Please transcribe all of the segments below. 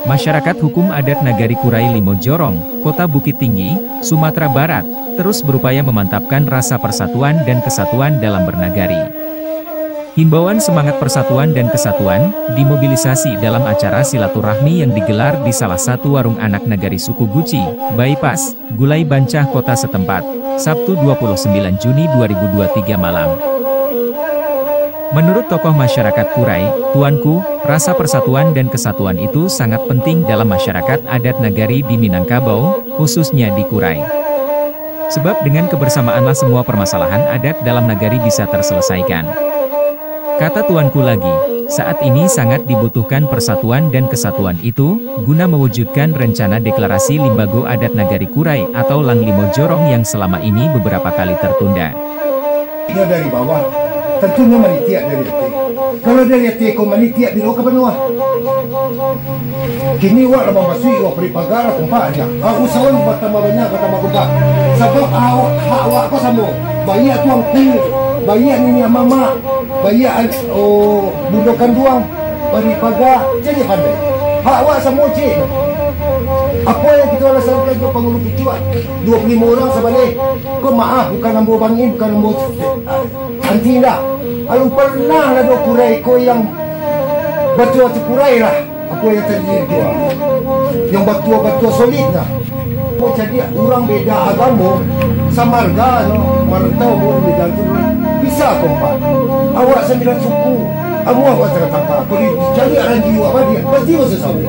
Masyarakat hukum adat Nagari Kurai Limojorong, Kota Bukit Tinggi, Sumatera Barat, terus berupaya memantapkan rasa persatuan dan kesatuan dalam bernagari. Himbauan semangat persatuan dan kesatuan dimobilisasi dalam acara silaturahmi yang digelar di salah satu warung anak Nagari suku Guci, Bypass, Gulai Bancah Kota setempat, Sabtu 29 Juni 2023 malam. Menurut tokoh masyarakat Kurai, Tuanku, rasa persatuan dan kesatuan itu sangat penting dalam masyarakat adat Nagari di Minangkabau, khususnya di Kurai. Sebab dengan kebersamaanlah semua permasalahan adat dalam Nagari bisa terselesaikan. Kata Tuanku lagi, saat ini sangat dibutuhkan persatuan dan kesatuan itu, guna mewujudkan rencana deklarasi Limbago Adat Nagari Kurai atau Lang Limojorong yang selama ini beberapa kali tertunda. Dari bawah, tentunya manitia dari hati. Kalau dari hati kau manitia di luar benua. Kini wak lama masih wak peripagara kumpanya. Aku sawan bertambah banyak bertambah kumpa. Sebab awak kau sama. Banyak tuangku, banyak nini mama, banyak budokan duang, peripagar, jadi pandai. Awak semua cik. Apa yang kita alasan lagi penghulu kiciwat 25 orang sebalik. Kau maaf bukan nombor bangin, bukan nombor anti dah. Kalau pernah lah dua Kurai kau yang batu-batu Kurai lah. Apa yang terjadi dua yang batu-batu solid lah. Kau jadi orang beda agama sama harga no, merantau boleh beda tu bisa kompak. Awak 9 suku, awak tertangkap. Kau jadi orang jiwa apa dia pasti masa sawit.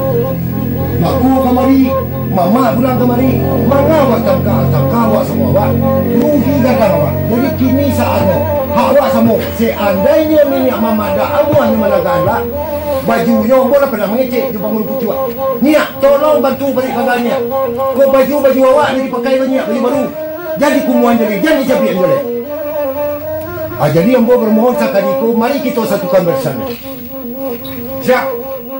Aku kamari, mama pulang kamari, mengawak tangkap awak semua awak. Rugi ganda awak. Jadi kini saatnya awak semua. Seandainya minyak mama dah awak yang malagala, bajunya boleh pernah mengecek di bangun pucuk. Niat tolong bantu balik pagarnya. Kau baju awak ni dipakai banyak baju baru. Jadi kumuan jadi capian boleh. Jadi yang bermohon sakadiku, mari kita satukan bersama. Siap.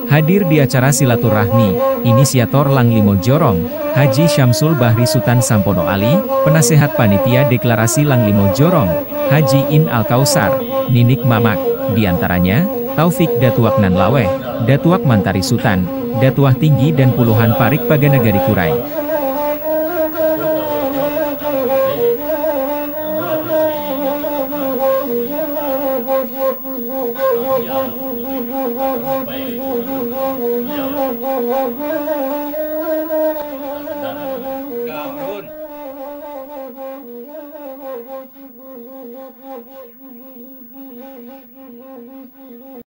Hadir di acara silaturahmi, inisiator Lang Limojorong, Haji Syamsul Bahri Sultan Sampono Ali, penasehat panitia deklarasi Lang Limojorong, Haji In Al-Kausar, Ninik Mamak, diantaranya, Taufik Datuak Nanlaweh, Datuak Mantari Sultan, Datuah Tinggi dan puluhan parik Paga Nagari Kurai. Ya,